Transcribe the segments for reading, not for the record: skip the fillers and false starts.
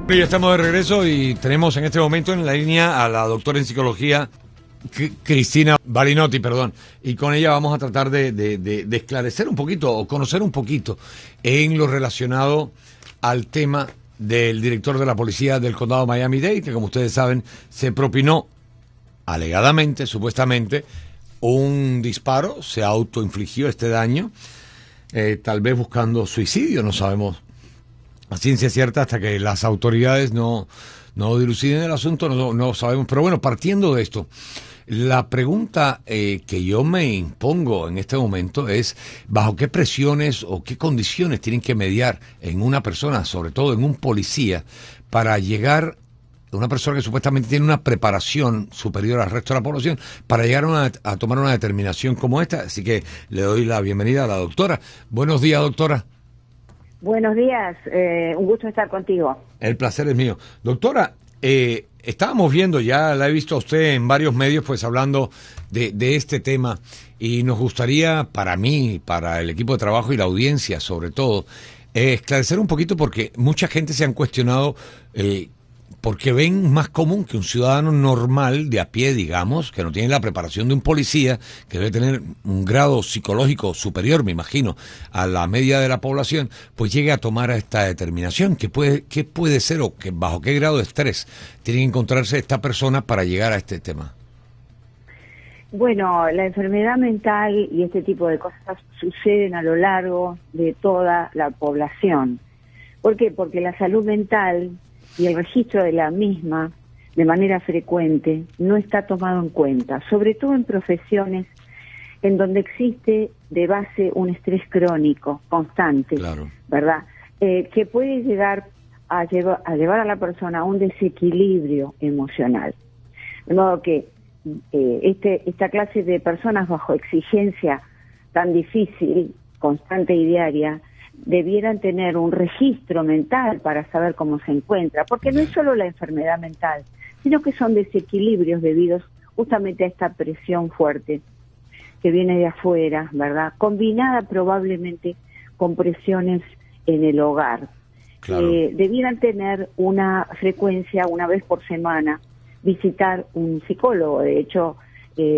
Ya estamos de regreso y tenemos en este momento en la línea a la doctora en psicología Cristina Balinotti, y con ella vamos a tratar de esclarecer un poquito o conocer un poquito en lo relacionado al tema del director de la policía del condado Miami-Dade, que como ustedes saben se propinó alegadamente, supuestamente, un disparo, se autoinfligió este daño, tal vez buscando suicidio, no sabemos a ciencia cierta hasta que las autoridades no diluciden el asunto, no sabemos. Pero bueno, partiendo de esto, la pregunta que yo me impongo en este momento es ¿bajo qué presiones o qué condiciones tienen que mediar en una persona, sobre todo en un policía, para llegar a una persona que supuestamente tiene una preparación superior al resto de la población para llegar a tomar una determinación como esta? Así que le doy la bienvenida a la doctora. Buenos días, doctora. Buenos días, un gusto estar contigo. El placer es mío. Doctora, estábamos viendo, ya la he visto a usted en varios medios pues hablando de este tema, y nos gustaría, para mí, para el equipo de trabajo y la audiencia sobre todo, esclarecer un poquito, porque mucha gente se han cuestionado porque ven más común que un ciudadano normal, de a pie, digamos, que no tiene la preparación de un policía, que debe tener un grado psicológico superior, me imagino, a la media de la población, pues llegue a tomar esta determinación. ¿Qué puede ser o bajo qué grado de estrés tiene que encontrarse esta persona para llegar a este tema? Bueno, la enfermedad mental y este tipo de cosas suceden a lo largo de toda la población. ¿Por qué? Porque la salud mental y el registro de la misma de manera frecuente no está tomado en cuenta, sobre todo en profesiones en donde existe de base un estrés crónico, constante, claro, ¿verdad? Que puede llegar a llevar a la persona a un desequilibrio emocional. De modo que esta clase de personas bajo exigencia tan difícil, constante y diaria, debieran tener un registro mental para saber cómo se encuentra, porque no es solo la enfermedad mental, sino que son desequilibrios debidos justamente a esta presión fuerte que viene de afuera, ¿verdad? Combinada probablemente con presiones en el hogar. Claro. Debieran tener una frecuencia, una vez por semana, visitar un psicólogo. De hecho,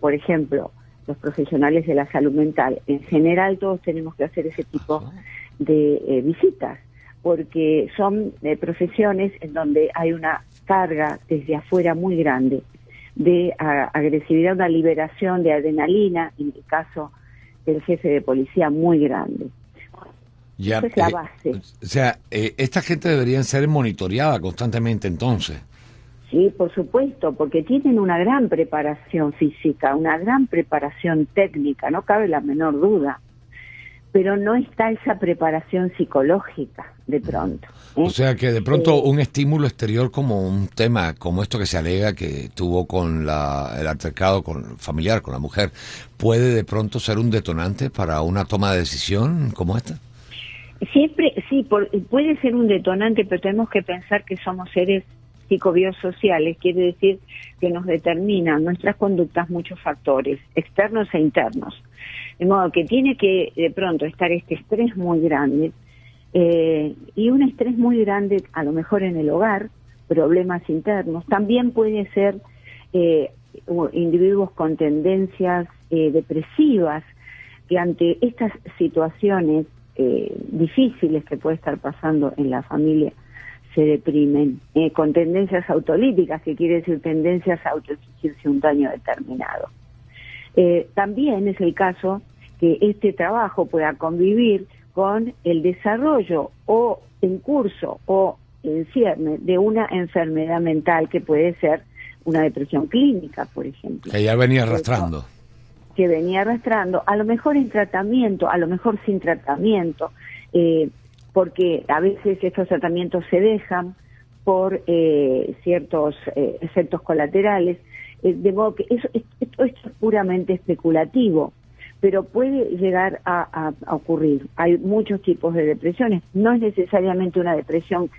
por ejemplo, los profesionales de la salud mental, en general todos tenemos que hacer ese tipo de visitas, porque son profesiones en donde hay una carga desde afuera muy grande de agresividad, una liberación de adrenalina, en el caso del jefe de policía, muy grande. Ya, esa es la base. O sea, esta gente deberían ser monitoreada constantemente entonces. Sí, por supuesto, porque tienen una gran preparación física, una gran preparación técnica, no cabe la menor duda, pero no está esa preparación psicológica de pronto. O sea que de pronto un estímulo exterior como un tema como esto que se alega que tuvo con el altercado familiar con la mujer, ¿puede de pronto ser un detonante para una toma de decisión como esta? Siempre, sí, puede ser un detonante, pero tenemos que pensar que somos seres psicobiosociales, quiere decir que nos determinan nuestras conductas muchos factores, externos e internos. De modo que tiene que de pronto estar este estrés muy grande, y un estrés muy grande a lo mejor en el hogar, problemas internos. También puede ser individuos con tendencias depresivas, que ante estas situaciones difíciles que puede estar pasando en la familia, se deprimen, con tendencias autolíticas, que quiere decir tendencias a autoexigirse un daño determinado. También es el caso que este trabajo pueda convivir con el desarrollo o en curso o en cierne de una enfermedad mental, que puede ser una depresión clínica, por ejemplo. Que ya venía arrastrando. Que venía arrastrando, a lo mejor en tratamiento, a lo mejor sin tratamiento, porque a veces estos tratamientos se dejan por ciertos efectos colaterales, de modo que esto es puramente especulativo, pero puede llegar a ocurrir. Hay muchos tipos de depresiones, no es necesariamente una depresión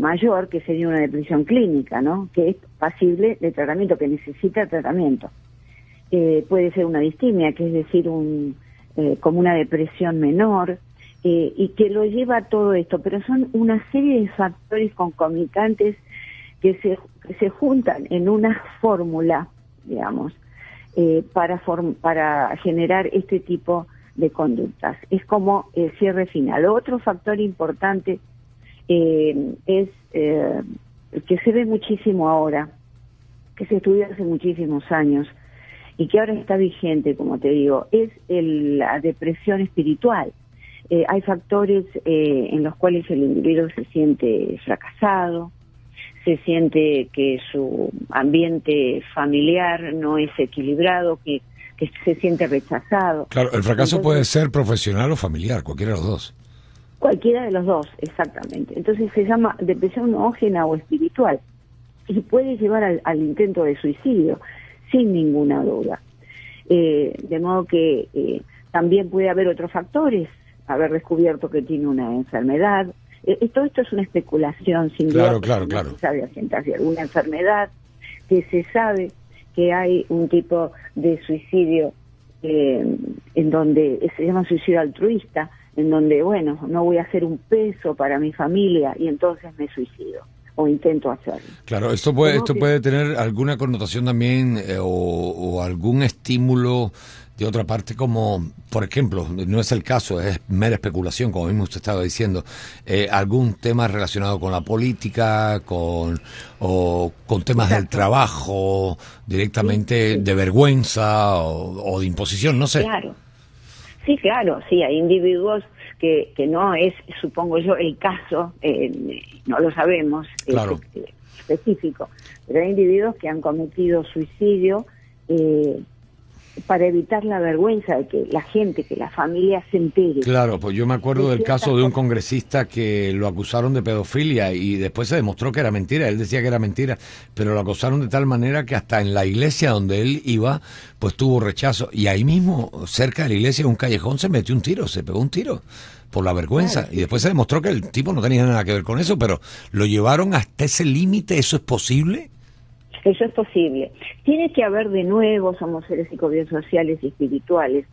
mayor, que sería una depresión clínica, ¿no?, que es pasible de tratamiento, que necesita tratamiento. Puede ser una distimia, que es decir, como una depresión menor, y que lo lleva a todo esto, pero son una serie de factores concomitantes que se juntan en una fórmula, digamos, para generar este tipo de conductas. Es como el cierre final. Otro factor importante es que se ve muchísimo ahora, que se estudia hace muchísimos años y que ahora está vigente, como te digo, es la depresión espiritual. Hay factores en los cuales el individuo se siente fracasado, se siente que su ambiente familiar no es equilibrado, que se siente rechazado. Claro, el fracaso puede ser profesional o familiar, cualquiera de los dos. Cualquiera de los dos, exactamente. Entonces se llama depresión noógena o espiritual y puede llevar al intento de suicidio, sin ninguna duda. De modo que también puede haber otros factores, haber descubierto que tiene una enfermedad. Todo esto es una especulación, sin duda. Claro. Se sabe a ciencia cierta una enfermedad, que se sabe que hay un tipo de suicidio en donde se llama suicidio altruista, en donde, bueno, no voy a hacer un peso para mi familia y entonces me suicido o intento hacerlo. Claro, esto puede tener alguna connotación también o algún estímulo de otra parte, como, por ejemplo, no es el caso, es mera especulación, como mismo usted estaba diciendo, algún tema relacionado con la política, con temas del trabajo, directamente sí. de vergüenza o de imposición, no sé. Claro. Sí, claro, sí, hay individuos que no es, supongo yo, el caso, no lo sabemos, claro, específico, pero hay individuos que han cometido suicidio para evitar la vergüenza de que la gente, que la familia se entere. Claro, pues yo me acuerdo del caso de un congresista que lo acusaron de pedofilia y después se demostró que era mentira. Él decía que era mentira, pero lo acusaron de tal manera que hasta en la iglesia donde él iba, pues tuvo rechazo. Y ahí mismo, cerca de la iglesia, en un callejón, se metió un tiro, se pegó un tiro por la vergüenza. Claro, sí. Y después se demostró que el tipo no tenía nada que ver con eso, pero lo llevaron hasta ese límite. ¿Eso es posible? Eso es posible. Tiene que haber, de nuevo, somos seres psicobiosociales y espirituales,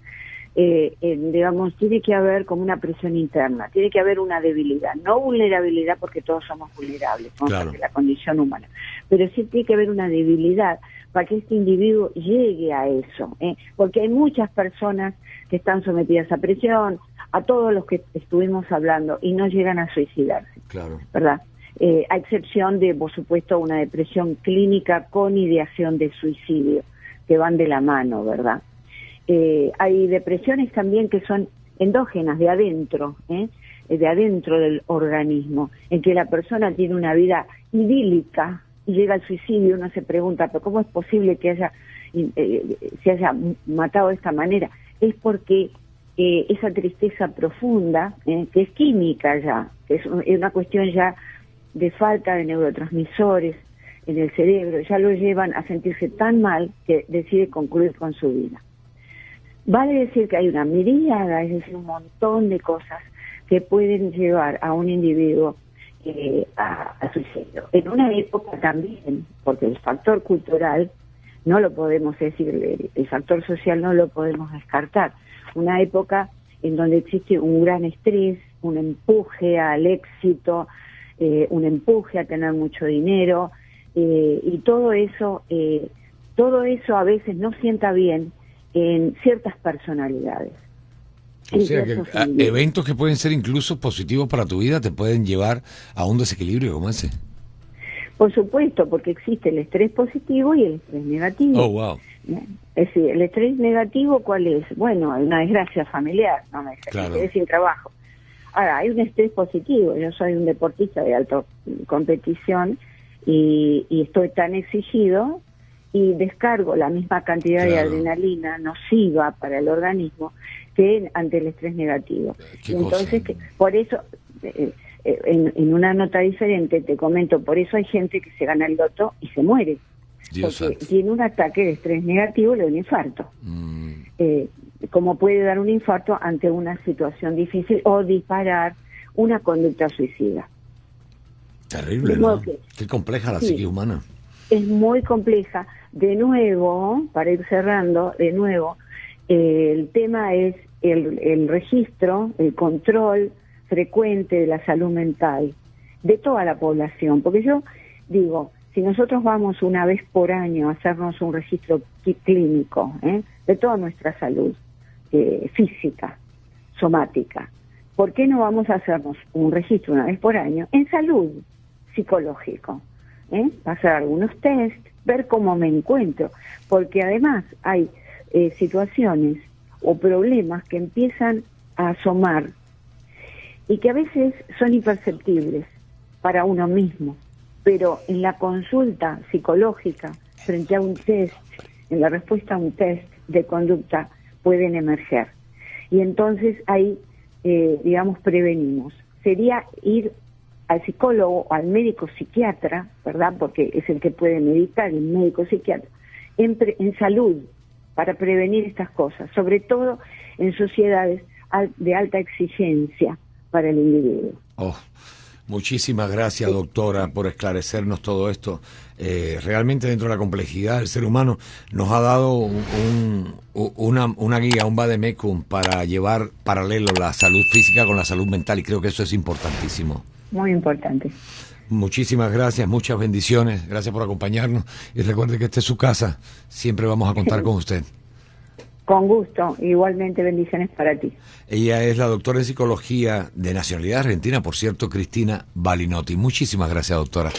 digamos, tiene que haber como una presión interna, tiene que haber una debilidad, no vulnerabilidad porque todos somos vulnerables, somos parte de la condición humana, pero sí tiene que haber una debilidad para que este individuo llegue a eso, porque hay muchas personas que están sometidas a presión, a todos los que estuvimos hablando, y no llegan a suicidarse, claro, ¿verdad? A excepción de, por supuesto, una depresión clínica con ideación de suicidio, que van de la mano, ¿verdad? Hay depresiones también que son endógenas, de adentro del organismo, en que la persona tiene una vida idílica y llega al suicidio. Uno se pregunta, ¿pero cómo es posible que se haya matado de esta manera? Es porque esa tristeza profunda, que es química ya, que es una cuestión ya de falta de neurotransmisores en el cerebro, ya lo llevan a sentirse tan mal que decide concluir con su vida. Vale decir que hay una miríada, es decir, un montón de cosas que pueden llevar a un individuo a suicidio. En una época también, porque el factor cultural no lo podemos decir, el factor social no lo podemos descartar. Una época en donde existe un gran estrés, un empuje al éxito, un empuje a tener mucho dinero, y todo eso a veces no sienta bien en ciertas personalidades. O sea que eventos que pueden ser incluso positivos para tu vida te pueden llevar a un desequilibrio como ese. Por supuesto, porque existe el estrés positivo y el estrés negativo. Oh, wow. Es decir, el estrés negativo, ¿cuál es? Bueno, hay una desgracia familiar, no me quedé sin trabajo. Ahora, hay un estrés positivo. Yo soy un deportista de alta competición y estoy tan exigido y descargo la misma cantidad de adrenalina nociva para el organismo que ante el estrés negativo. Entonces, por eso, en una nota diferente te comento, por eso hay gente que se gana el loto y se muere. Porque tiene un ataque de estrés negativo, le da un infarto. Como puede dar un infarto ante una situación difícil o disparar una conducta suicida. Terrible, ¿no? Qué compleja la psique humana. Es muy compleja. De nuevo, para ir cerrando, El tema es el registro, el control frecuente de la salud mental de toda la población, porque yo digo, si nosotros vamos una vez por año a hacernos un registro clínico de toda nuestra salud física, somática, ¿por qué no vamos a hacernos un registro una vez por año en salud psicológico? Hacer algunos test, ver cómo me encuentro, porque además hay situaciones o problemas que empiezan a asomar y que a veces son imperceptibles para uno mismo, pero en la consulta psicológica, frente a un test, en la respuesta a un test de conducta, pueden emerger. Y entonces ahí, digamos, prevenimos. Sería ir al psicólogo o al médico psiquiatra, ¿verdad? Porque es el que puede medicar, el médico psiquiatra, en salud, para prevenir estas cosas, sobre todo en sociedades de alta exigencia para el individuo. Oh, muchísimas gracias, doctora, por esclarecernos todo esto. Realmente dentro de la complejidad del ser humano nos ha dado una guía, un vademecum para llevar paralelo la salud física con la salud mental, y creo que eso es importantísimo. Muy importante. Muchísimas gracias, muchas bendiciones, gracias por acompañarnos, y recuerde que esta es su casa, siempre vamos a contar con usted. Con gusto, igualmente bendiciones para ti. Ella es la doctora en psicología de nacionalidad argentina, por cierto, Cristina Balinotti. Muchísimas gracias, doctora.